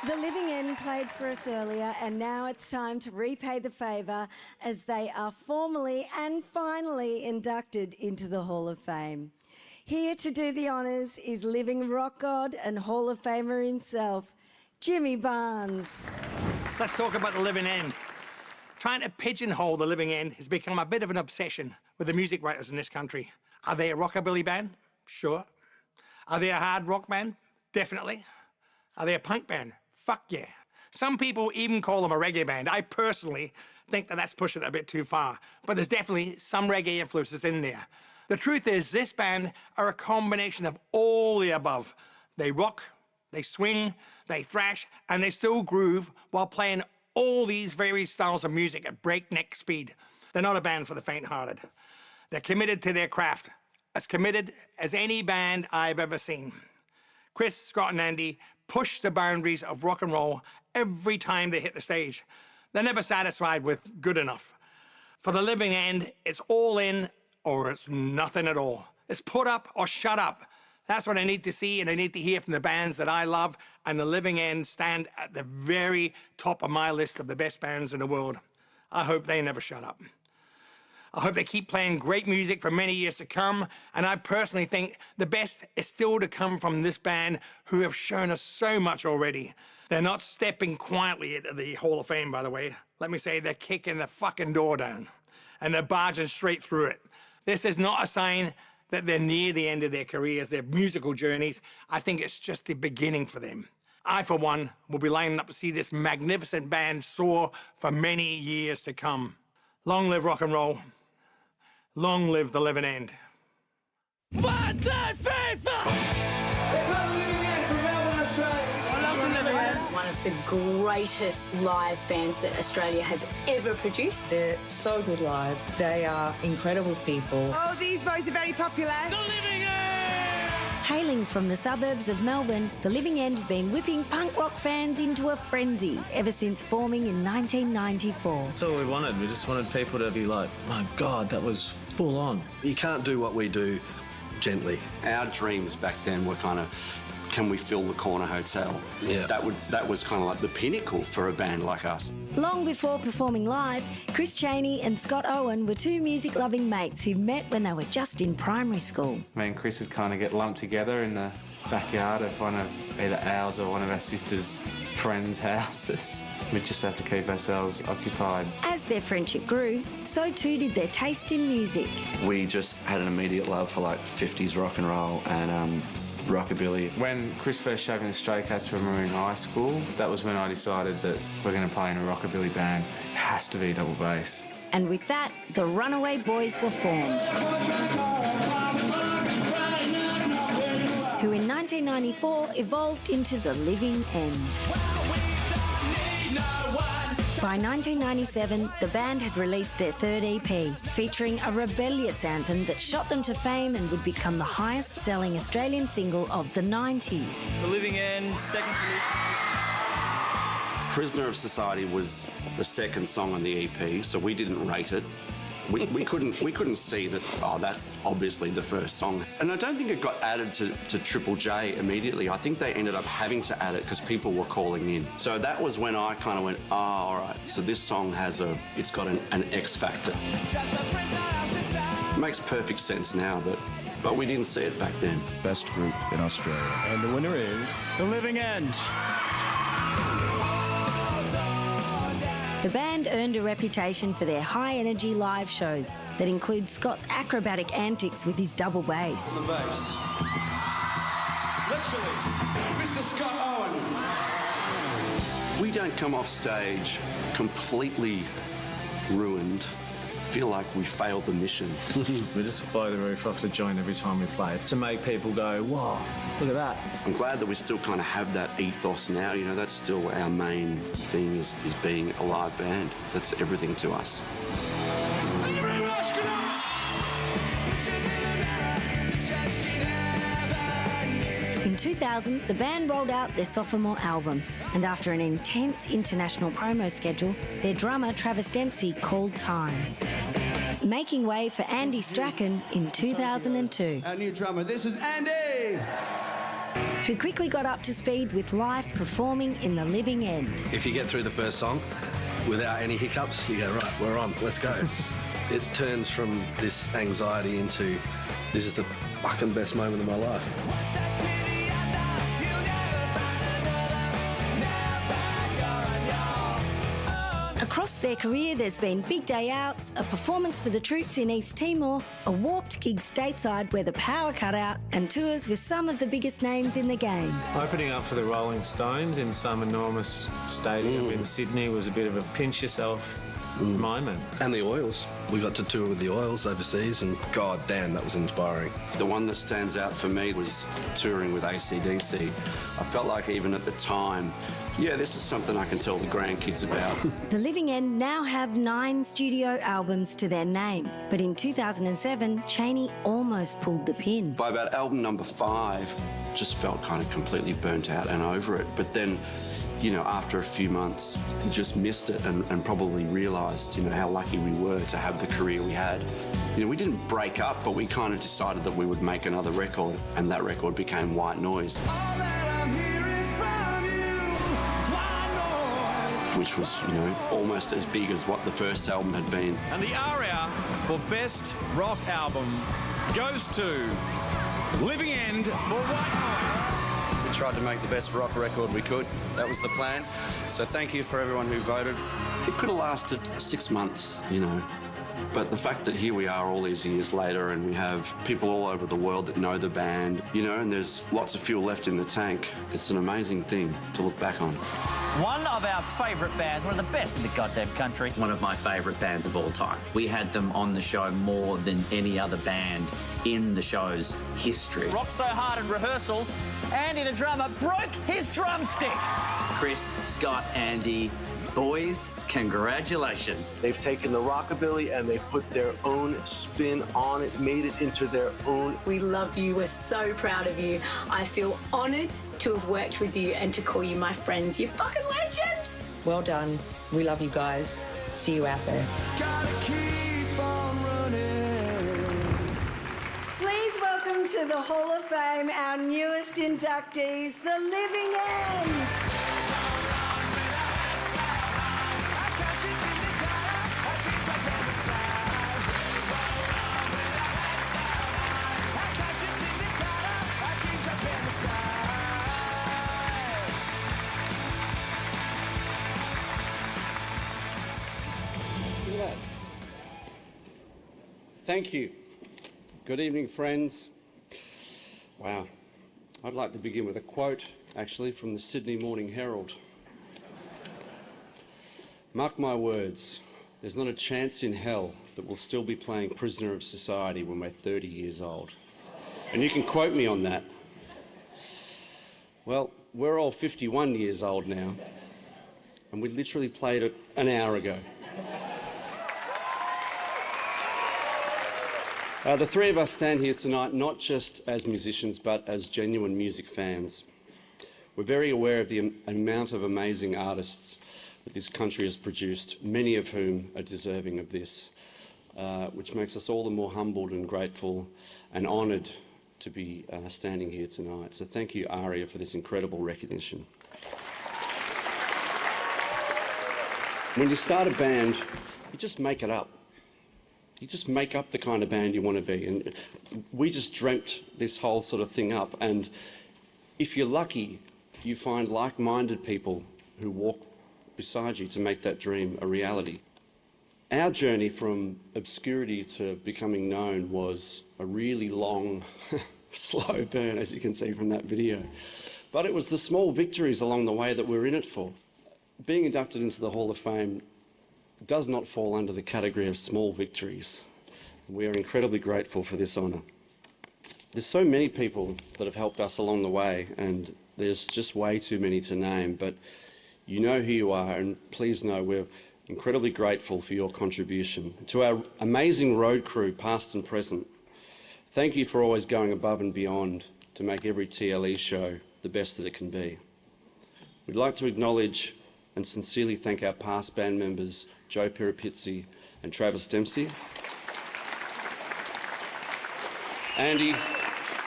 The Living End played for us earlier, and now it's time to repay the favour as they are formally and finally inducted into the Hall of Fame. Here to do the honours is living rock god and Hall of Famer himself, Jimmy Barnes. Let's talk about the Living End. Trying to pigeonhole the Living End has become a bit of an obsession with the music writers in this country. Are they a rockabilly band? Sure. Are they a hard rock band? Definitely. Are they a punk band? Fuck yeah. Some people even call them a reggae band. I personally think that that's pushing it a bit too far, but there's definitely some reggae influences in there. The truth is, this band are a combination of all the above. They rock, they swing, they thrash, and they still groove while playing all these various styles of music at breakneck speed. They're not a band for the faint-hearted. They're committed to their craft, as committed as any band I've ever seen. Chris, Scott, and Andy push the boundaries of rock and roll every time they hit the stage. They're never satisfied with good enough. For the Living End, it's all in or it's nothing at all. It's put up or shut up. That's what I need to see and I need to hear from the bands that I love, and the Living End stand at the very top of my list of the best bands in the world. I hope they never shut up. I hope they keep playing great music for many years to come, and I personally think the best is still to come from this band who have shown us so much already. They're not stepping quietly into the Hall of Fame, by the way. Let me say, they're kicking the fucking door down, and they're barging straight through it. This is not a sign that they're near the end of their careers, their musical journeys. I think it's just the beginning for them. I, for one, will be lining up to see this magnificent band soar for many years to come. Long live rock and roll. Long live the Living End. 1, 2, 3, 4! They've got the Living End from Melbourne, Australia. I love the Living End. One of the greatest live bands that Australia has ever produced. They're so good live. They are incredible people. Oh, these boys are very popular. The Living End! Hailing from the suburbs of Melbourne, the Living End have been whipping punk rock fans into a frenzy ever since forming in 1994. That's all we wanted. We just wanted people to be like, my God, that was full on. You can't do what we do gently. Our dreams back then were kind of, can we fill the Corner Hotel? Yeah. That was kind of like the pinnacle for a band like us. Long before performing live, Chris Chaney and Scott Owen were two music-loving mates who met when they were just in primary school. Me and Chris would kind of get lumped together in the backyard of one of either ours or one of our sister's friends' houses. We'd just have to keep ourselves occupied. As their friendship grew, so too did their taste in music. We just had an immediate love for like 50s rock and roll and rockabilly. When Chris first showed me the Stray Cats from Maroon High School, that was when I decided that we're going to play in a rockabilly band. It has to be double bass. And with that, the Runaway Boys were formed, who in 1994 evolved into the Living End. By 1997, the band had released their third EP, featuring a rebellious anthem that shot them to fame and would become the highest-selling Australian single of the 90s. The Living End, second solution. Prisoner of Society was the second song on the EP, so we didn't rate it. We couldn't see that, oh, that's obviously the first song. And I don't think it got added to Triple J immediately. I think they ended up having to add it because people were calling in. So that was when I kind of went, oh, all right, so this song it's got an X factor. It makes perfect sense now, but we didn't see it back then. Best group in Australia. And the winner is The Living End. The band earned a reputation for their high-energy live shows that include Scott's acrobatic antics with his double bass. On the bass. Literally, Mr. Scott Owen. We don't come off stage completely ruined. Feel like we failed the mission. We just blow the roof off the joint every time we play to make people go, whoa, look at that. I'm glad that we still kind of have that ethos now. You know, that's still our main thing is being a live band. That's everything to us. In 2000, the band rolled out their sophomore album, and after an intense international promo schedule, their drummer Travis Dempsey called time, making way for Andy Strachan in 2002. Our new drummer, this is Andy! who quickly got up to speed with life performing in the living end. If you get through the first song without any hiccups, you go, right, we're on, let's go. It turns from this anxiety into, this is the fucking best moment of my life. Across their career, there's been big day outs, a performance for the troops in East Timor, a warped gig stateside where the power cut out, and tours with some of the biggest names in the game. Opening up for the Rolling Stones in some enormous stadium in Sydney was a bit of a pinch yourself moment. And the Oils. We got to tour with the Oils overseas, and god damn, that was inspiring. The one that stands out for me was touring with AC/DC. I felt like even at the time, yeah, this is something I can tell the grandkids about. The Living End now have 9 studio albums to their name, but in 2007, Chaney almost pulled the pin. By about album number 5, just felt kind of completely burnt out and over it. But then, you know, after a few months, just missed it and probably realised, you know, how lucky we were to have the career we had. You know, we didn't break up, but we kind of decided that we would make another record, and that record became White Noise. Which was, you know, almost as big as what the first album had been. And the ARIA for Best Rock Album goes to Living End for White Noise. We tried to make the best rock record we could. That was the plan. So thank you for everyone who voted. It could have lasted 6 months, you know. But the fact that here we are all these years later and we have people all over the world that know the band, you know, and there's lots of fuel left in the tank, it's an amazing thing to look back on. One of our favourite bands, one of the best in the goddamn country. One of my favourite bands of all time. We had them on the show more than any other band in the show's history. Rocked so hard in rehearsals, Andy the drummer broke his drumstick. Chris, Scott, Andy, boys, congratulations. They've taken the rockabilly and they've put their own spin on it, made it into their own. We love you. We're so proud of you. I feel honoured to have worked with you and to call you my friends. You're fucking legends. Well done. We love you guys. See you out there. Please welcome to the Hall of Fame our newest inductees, the Living End. Thank you. Good evening, friends. Wow. I'd like to begin with a quote, actually, from the Sydney Morning Herald. Mark my words, there's not a chance in hell that we'll still be playing Prisoner of Society when we're 30 years old. And you can quote me on that. Well, we're all 51 years old now, and we literally played it an hour ago. The three of us stand here tonight not just as musicians but as genuine music fans. We're very aware of the amount of amazing artists that this country has produced, many of whom are deserving of this, which makes us all the more humbled and grateful and honoured to be standing here tonight. So thank you, ARIA, for this incredible recognition. When you start a band, you just make it up. You just make up the kind of band you want to be. And we just dreamt this whole sort of thing up. And if you're lucky, you find like-minded people who walk beside you to make that dream a reality. Our journey from obscurity to becoming known was a really long, slow burn, as you can see from that video. But it was the small victories along the way that we're in it for. Being inducted into the Hall of Fame does not fall under the category of small victories. We are incredibly grateful for this honour. There's so many people that have helped us along the way, and there's just way too many to name, but you know who you are, and please know we're incredibly grateful for your contribution. To our amazing road crew, past and present, thank you for always going above and beyond to make every TLE show the best that it can be. We'd like to acknowledge and sincerely thank our past band members, Joe Piripizzi and Travis Dempsey. Andy,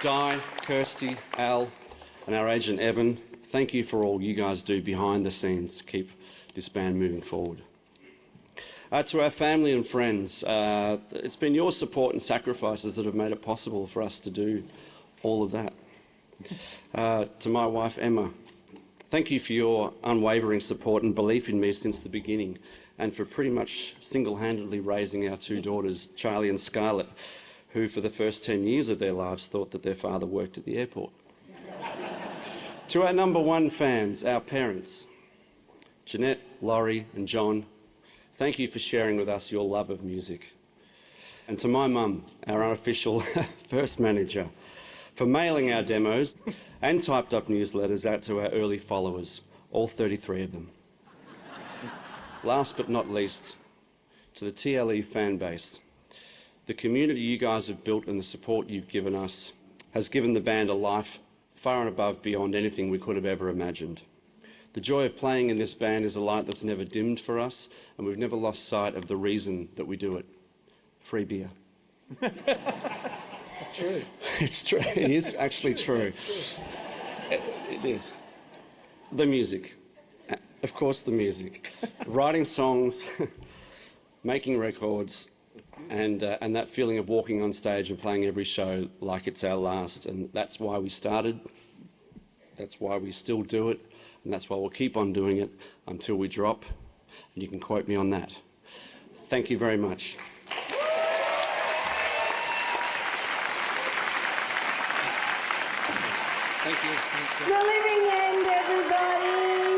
Di, Kirsty, Al, and our agent Evan, thank you for all you guys do behind the scenes to keep this band moving forward. To our family and friends, it's been your support and sacrifices that have made it possible for us to do all of that. To my wife Emma, thank you for your unwavering support and belief in me since the beginning, and for pretty much single-handedly raising our two daughters, Charlie and Scarlett, who for the first 10 years of their lives thought that their father worked at the airport. To our number one fans, our parents, Jeanette, Laurie and John, thank you for sharing with us your love of music. And to my mum, our unofficial first manager, for mailing our demos and typed up newsletters out to our early followers, all 33 of them. Last but not least, to the TLE fan base. The community you guys have built and the support you've given us has given the band a life far and above beyond anything we could have ever imagined. The joy of playing in this band is a light that's never dimmed for us, and we've never lost sight of the reason that we do it. Free beer. It's true. It's true. It is actually true. It is. The music. Of course, the music. Writing songs, making records, and that feeling of walking on stage and playing every show like it's our last. And that's why we started. That's why we still do it. And that's why we'll keep on doing it until we drop. And you can quote me on that. Thank you very much. The Living End, everybody.